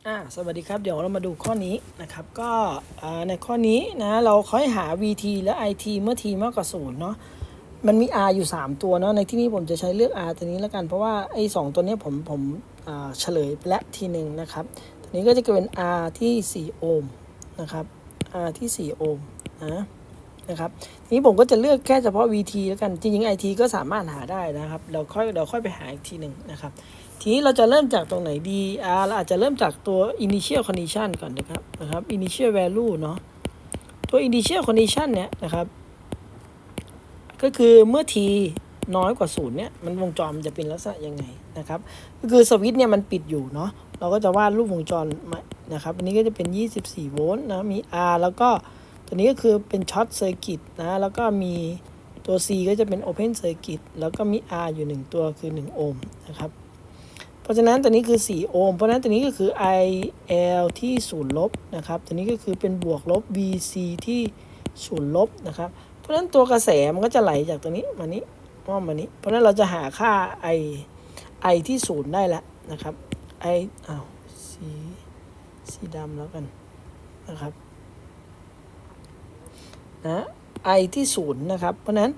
สวัสดีครับเดี๋ยวเรามาดูข้อนี้นะครับก็ในข้อนี้นะเราค่อยหา VT และ IT เมื่อ t มากกว่า0เนาะมันมี R อยู่3ตัวเนาะในที่นี้ผมจะใช้เลือก R ตัวนี้แล้วกันเพราะว่าไอ้2ตัวนี้ผมเฉลยไปและทีหนึ่งนะครับตัวนี้ก็จะเป็น R ที่4โอห์มนะครับ R ที่4โอห์มนะครับทีนี้ผมก็จะเลือกแค่เฉพาะ VT แล้วกันจริงๆ IT ก็สามารถหาได้นะครับเราค่อยไปหาอีกทีหนึ่งนะครับทีนี้เราจะเริ่มจากตรงไหนดีเราอาจจะเริ่มจากตัว initial condition ก่อนนะครับ initial value เนาะตัว initial condition เนี่ยนะครับก็คือเมื่อ t น้อยกว่า0เนี่ยมันวงจรมันจะเป็นลักษณะยังไงนะครับก็คือสวิตช์เนี่ยมันปิดอยู่เนาะเราก็จะวาดรูปวงจรนะครับอันนี้ก็จะเป็น24โวลต์นะมี R แล้วก็ตัวนี้ก็คือเป็นช็อตเซอร์กิตนะแล้วก็มีตัว C ก็จะเป็น Open Circuit แล้วก็มี R อยู่1ตัวคือ1โอห์มนะครับเพราะฉะนั้นตัวนี้คือ4โอห์มเพราะฉะนั้นตัวนี้ก็คือ IL ที่0ลบนะครับตัวนี้ก็คือเป็นบวกลบ VC ที่0ลบนะครับเพราะฉะนั้นตัวกระแสมันก็จะไหลจากตัวนี้มานี้มานี้เพราะฉะนั้นเราจะหาค่า I ที่0ได้แล้วนะครับ I สีดำแล้วกันนะครับI ที่0นะครับเพราะนั้น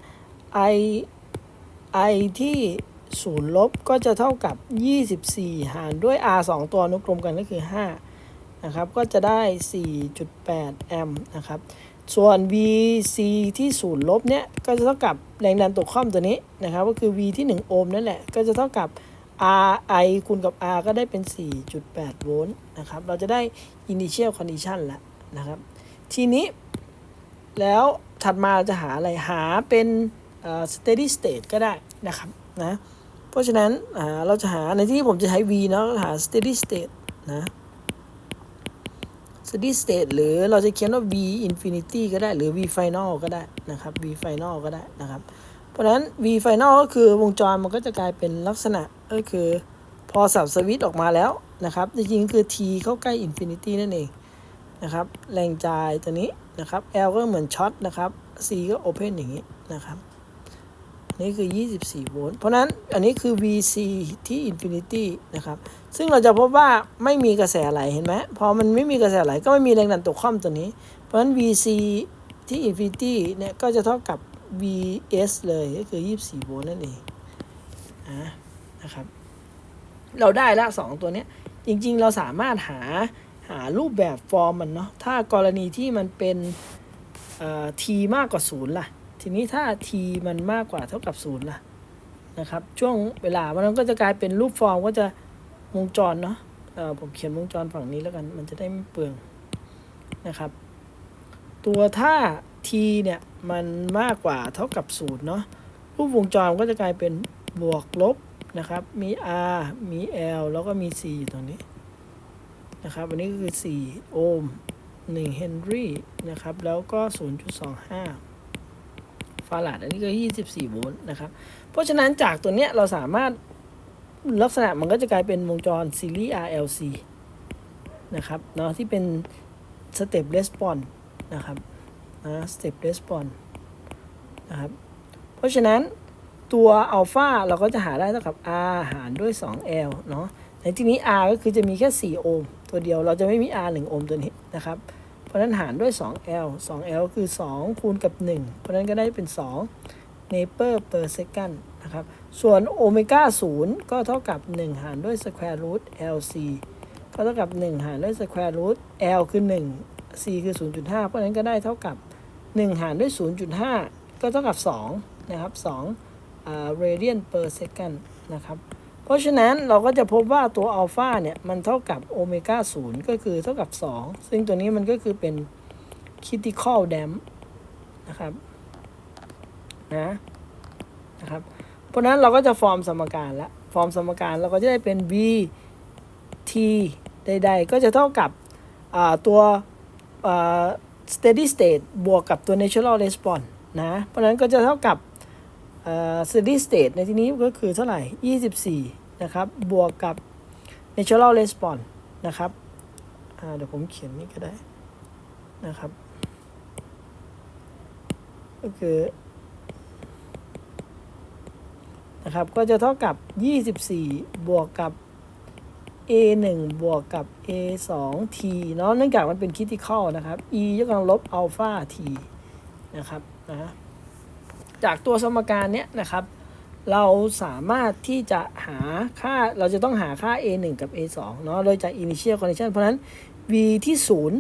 I ที่0ลบก็จะเท่ากับ24หารด้วย R 2ตัวอนุกรมกันก็คือ5นะครับก็จะได้ 4.8 แอมป์นะครับส่วน VC ที่0ลบเนี่ยก็จะเท่ากับแรงดันตกข้อมตัวนี้นะครับก็คือ V ที่1โอห์มนั่นแหละก็จะเท่ากับ RI คูณกับ R ก็ได้เป็น 4.8 โวลต์นะครับเราจะได้ initial condition แล้วนะครับทีนี้แล้วถัดมาจะหาอะไรหาเป็นsteady state ก็ได้นะครับนะเพราะฉะนั้นเราจะหาในที่นี้ผมจะใช้ V เนาะหา steady state นะ steady state หรือเราจะเขียนว่า V infinity ก็ได้หรือ V final ก็ได้นะครับ V final ก็ได้นะครับเพราะฉะนั้น V final ก็คือวงจรมันก็จะกลายเป็นลักษณะก็คือพอสับสวิตช์ออกมาแล้วนะครับจริงๆคือ T เข้าใกล้ infinity นั่นเองนะครับแรงจ่ายตัวนี้นะครับ L ก็เหมือนช็อตนะครับ C ก็ open อย่างนี้นะครับนี่คือ24โวลต์เพราะนั้นอันนี้คือ VC ที่ infinity นะครับซึ่งเราจะพบว่าไม่มีกระแสไหลเห็นไหมพอมันไม่มีกระแสไหลก็ไม่มีแรงดันตกข้อมตัวนี้เพราะฉะนั้น VC ที่ infinity เนี่ยก็จะเท่ากับ VS เลยก็คือ24โวลต์นั่นเองนะครับเราได้ละ2ตัวนี้จริงๆเราสามารถหารูปแบบฟอร์มมันเนาะถ้ากรณีที่มันเป็นt มากกว่า0ล่ะทีนี้ถ้า t มันมากกว่าเท่ากับ0ล่ะนะครับช่วงเวลามันก็จะกลายเป็นรูปฟอร์มก็จะวงจรเนาะผมเขียนวงจรฝั่งนี้แล้วกันมันจะได้ไม่เปลืองนะครับตัวถ้า t เนี่ยมันมากกว่าเท่ากับ0เนาะรูปวงจรก็จะกลายเป็นบวกลบนะครับมี R มี L แล้วก็มี C อยู่ตรงนี้นะครับอันนี้ก็คือ4โอห์ม1เฮนรี่นะครับแล้วก็ 0.25 ฟาราดอันนี้ก็24โวลต์นะครับเพราะฉะนั้นจากตัวเนี้ยเราสามารถลักษณะมันก็จะกลายเป็นวงจรซีรีส์ RLC นะครับเนาะที่เป็นสเต็ปเรสปอนส์นะครับสเต็ปเรสปอนส์นะครับเพราะฉะนั้นตัวอัลฟาเราก็จะหาได้เท่ากับ R หารด้วย 2L เนาะในที่นี้ R ก็คือจะมีแค่4โอห์มตัวเดียวเราจะไม่มี R 1โอห์มตัวนี้นะครับเพราะนั้นหารด้วย 2L 2L คือ2คูณกับ1เพราะนั้นก็ได้เป็น2 เนเปอร์ per second นะครับส่วนโอเมก้า0ก็เท่ากับ1หารด้วย square root LC ก็เท่ากับ1หารด้วย square root L คือ1 C คือ 0.5 เพราะนั้นก็ได้เท่ากับ1หารด้วย 0.5 ก็เท่ากับ2นะครับ2 radian per second นะครับเพราะฉะนั้นเราก็จะพบว่าตัวอัลฟาเนี่ยมันเท่ากับโอเมก้า0ก็คือเท่ากับ2ซึ่งตัวนี้มันก็คือเป็น critical damp นะครับนะครับเพราะนั้นเราก็จะฟอร์มสมการแล้วฟอร์มสมการเราก็จะได้เป็น v t ใดๆก็จะเท่ากับตัวsteady state บวกกับตัว natural response นะเพราะนั้นก็จะเท่ากับsteady state ในที่นี้ก็คือเท่าไหร่24นะครับบวกกับ natural response นะครับเดี๋ยวผมเขียนนี่ก็ได้นะครับก็คือนะครับก็จะเท่ากับ24บวกกับ a 1บวกกับ a 2 t เนาะเนื่องจากมันเป็น critical นะครับ e ยกกำลังลบอัลฟา t นะครับนะจากตัวสมการเนี้ยนะครับเราสามารถที่จะหาค่าเราจะต้องหาค่า a 1กับ a 2เนาะโดยจาก initial condition เพราะฉะนั้น v ที่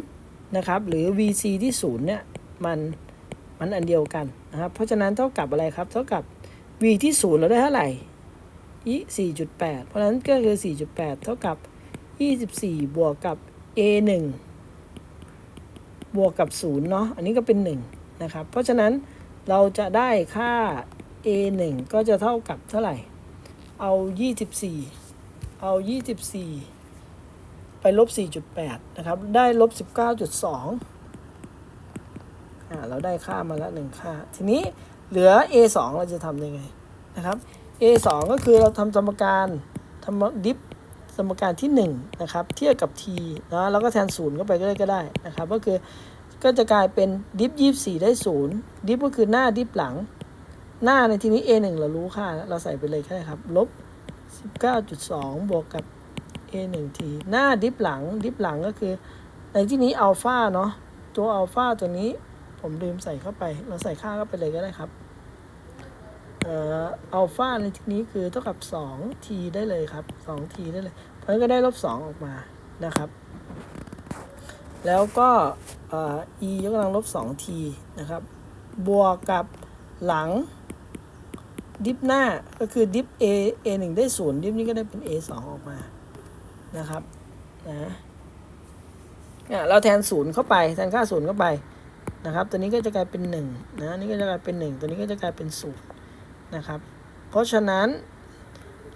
0นะครับหรือ vc ที่0เนี่ยมันอันเดียวกันนะครับเพราะฉะนั้นเท่ากับอะไรครับเท่ากับ v ที่0เราได้เท่าไหร่4.8 เพราะฉะนั้นก็คือ 4.8 เท่ากับ24บวกกับ a 1บวกกับ0เนาะอันนี้ก็เป็น1นะครับเพราะฉะนั้นเราจะได้ค่า a 1ก็จะเท่ากับเท่าไหร่เอา24ไปลบ 4.8 นะครับได้ลบ 19.2 เราได้ค่ามาแล้ว1ค่าทีนี้เหลือ a 2เราจะทำยังไงนะครับ a 2ก็คือเราทำสมการดิฟสมการที่1นะครับเทียบกับ t นะแล้วก็แทน0เข้าไปก็ได้นะครับก็จะกลายเป็นดิฟ24ได้0ดิฟก็คือหน้าดิฟหลังหน้าในที่นี้ a 1เรารู้ค่าเราใส่ไปเลยแค่ครับลบ 19.2 บวกกับ a 1 t หน้าดิฟหลังก็คือในที่นี้อัลฟาเนาะตัวอัลฟาตัวนี้ผมลืมใส่เข้าไปเราใส่ค่าเข้าไปเลยก็ได้ครับอัลฟาในที่นี้คือเท่ากับ 2t ได้เลยครับ 2t ได้เลยเพราะฉะนั้นก็ได้ลบ2ออกมานะครับแล้วก็e ยกกำลังลบ 2t นะครับบวกกับหลังดิฟหน้าก็คือดิฟ a 1ได้0ดิฟนี้ก็ได้เป็น a 2ออกมานะครับเราแทน0เข้าไปแทนค่า0เข้าไปนะครับตัวนี้ก็จะกลายเป็น1นะนี่ก็จะกลายเป็น1ตัวนี้ก็จะกลายเป็น0นะครับเพราะฉะนั้น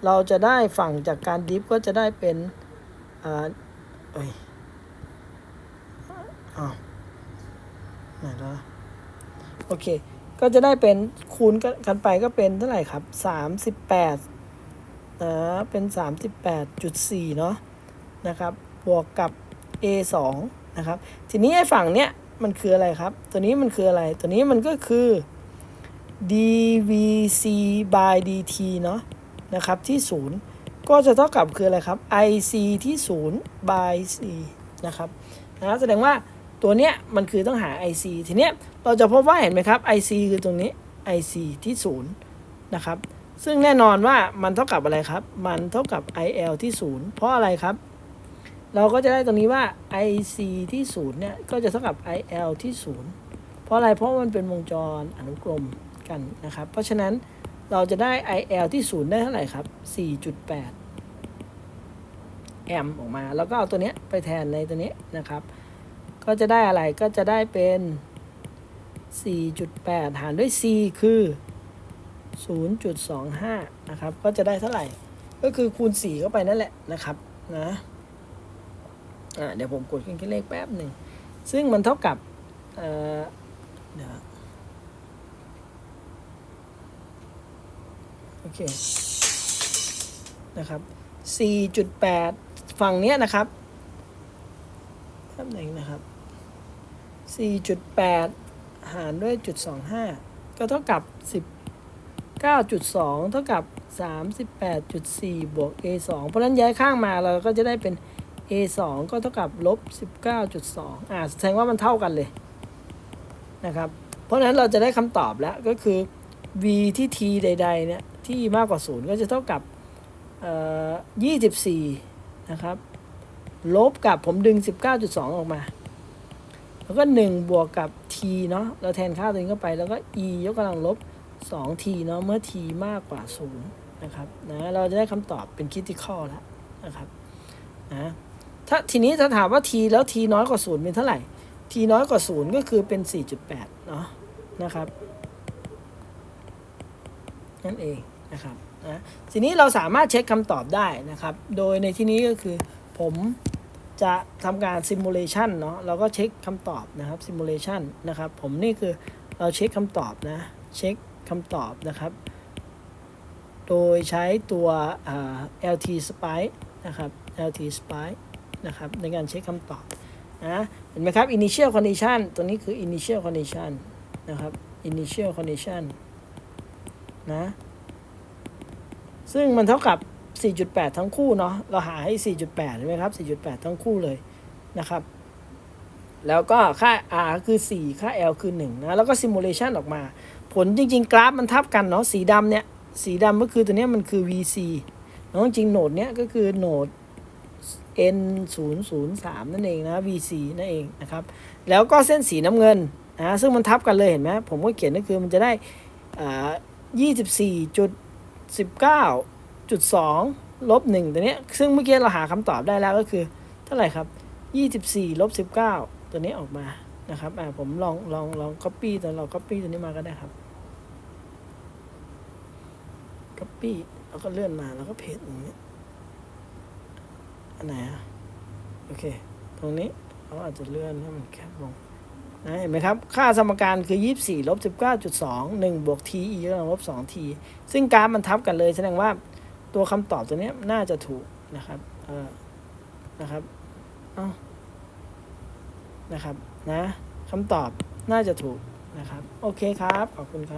เราจะได้ฝั่งจากการดิฟก็จะได้เป็นไหนแล้วโอเคก็จะได้เป็นคูณกันไปก็เป็นเท่าไหร่ครับ38เป็น 38.4 เนาะนะครับบวกกับ a 2นะครับทีนี้ไอ้ฝั่งเนี้ยมันคืออะไรครับตัวนี้มันคืออะไรตัวนี้มันก็คือ dvc by dt เนาะนะครับที่0ก็จะเท่ากับคืออะไรครับ ic ที่0 by c นะครับแสดงว่าตัวเนี้ยมันคือต้องหา ic ทีเนี้ยเราจะพบว่าเห็นไหมครับ ic คือตรงนี้ ic ที่0นะครับซึ่งแน่นอนว่ามันเท่ากับอะไรครับมันเท่ากับ il ที่0เพราะอะไรครับเราก็จะได้ตรงนี้ว่า ic ที่0เนี่ยก็จะเท่ากับ il ที่0เพราะอะไรเพราะมันเป็นวงจรอนุกรมกันนะครับเพราะฉะนั้นเราจะได้ il ที่0ได้เท่าไหร่ครับ 4.8 แอมป์ออกมาแล้วก็เอาตัวนี้ไปแทนในตัวนี้นะครับก็จะได้อะไรก็จะได้เป็น 4.8 หารด้วย c คือ 0.25 นะครับก็จะได้เท่าไหร่ก็คือคูณ4เข้าไปนั่นแหละนะครับนะเดี๋ยวผมกดเครื่องคิดเลขแป๊บหนึ่งซึ่งมันเท่ากับโอเคนะครับ 4.8 ฝั่งเนี้ยนะครับแป๊บหนึ่งนะครับ 4.8 หารด้วย 0.25 ก็เท่ากับ 19.2 เท่ากับ 38.4 บวก a 2เพราะฉะนั้นย้ายข้างมาเราก็จะได้เป็น a 2ก็เท่ากับลบ 19.2 แสดงว่ามันเท่ากันเลยนะครับเพราะฉะนั้นเราจะได้คำตอบแล้วก็คือ v ที่ t ใดๆเนี่ยที่มากกว่า0ก็จะเท่ากับ24นะครับลบกับผมดึง 19.2 ออกมาแล้วก็1บวกกับ t เนาะเราแทนค่าตัวนี้เข้าไปแล้วก็ e ยกกำลังลบ 2t เนาะเมื่อ t มากกว่า0นะครับเราจะได้คำตอบเป็น critical แล้วนะครับทีนี้ถ้าถามว่า t แล้ว t น้อยกว่า0เป็นเท่าไหร่ t น้อยกว่า0ก็คือเป็น 4.8 เนาะนะครับนั่นเองนะครับทีนี้เราสามารถเช็คคำตอบได้นะครับโดยในที่นี้ก็คือผมจะทำการ simulation เนาะเราก็เช็คคำตอบนะครับ simulation นะครับผมนี่คือเราเช็คคำตอบนะเช็คคำตอบนะครับโดยใช้ตัวlt spike นะครับ lt spike นะครับในการเช็คคำตอบเห็นไหมครับ initial condition ตัวนี้คือ initial condition นะครับ initial condition นะซึ่งมันเท่ากับ 4.8 ทั้งคู่เนาะเราหาให้ 4.8 ใช่ไหมครับ 4.8 ทั้งคู่เลยนะครับแล้วก็ค่า R คือ 4 ค่า L คือ1นะแล้วก็ simulation ออกมาผลจริงๆกราฟมันทับกันเนาะสีดำเนี่ยสีดำก็คือตัวนี้มันคือ VC เนาะจริงโหนดเนี้ยก็คือโหนด N003 นั่นเองนะ VC นั่นเองนะครับแล้วก็เส้นสีน้ำเงินนะซึ่งมันทับกันเลยเห็นไหมผมก็เขียนก็คือมันจะได้24.19.2 ลบ1ตัวนี้ซึ่งเมื่อกี้เราหาคำตอบได้แล้วก็คือเท่าไหร่ครับ24ลบ19ตัวนี้ออกมานะครับผมลอง copy ตัวเรา copy ตัวนี้มาก็ได้ครับ copy แล้วก็เลื่อนมาแล้วก็เพจตรงนี้อันไหนโอเคตรงนี้เราอาจจะเลื่อนให้มันแคบลงนะเห็นไหมครับค่าสมการคือ24ลบ19.2 1บวก t e กำลังลบ2 t ซึ่งกราฟมันทับกันเลยแสดงว่าตัวคำตอบตัวนี้น่าจะถูกนะครับนะครับนะครับนะคำตอบน่าจะถูกนะครับโอเคครับขอบคุณครับ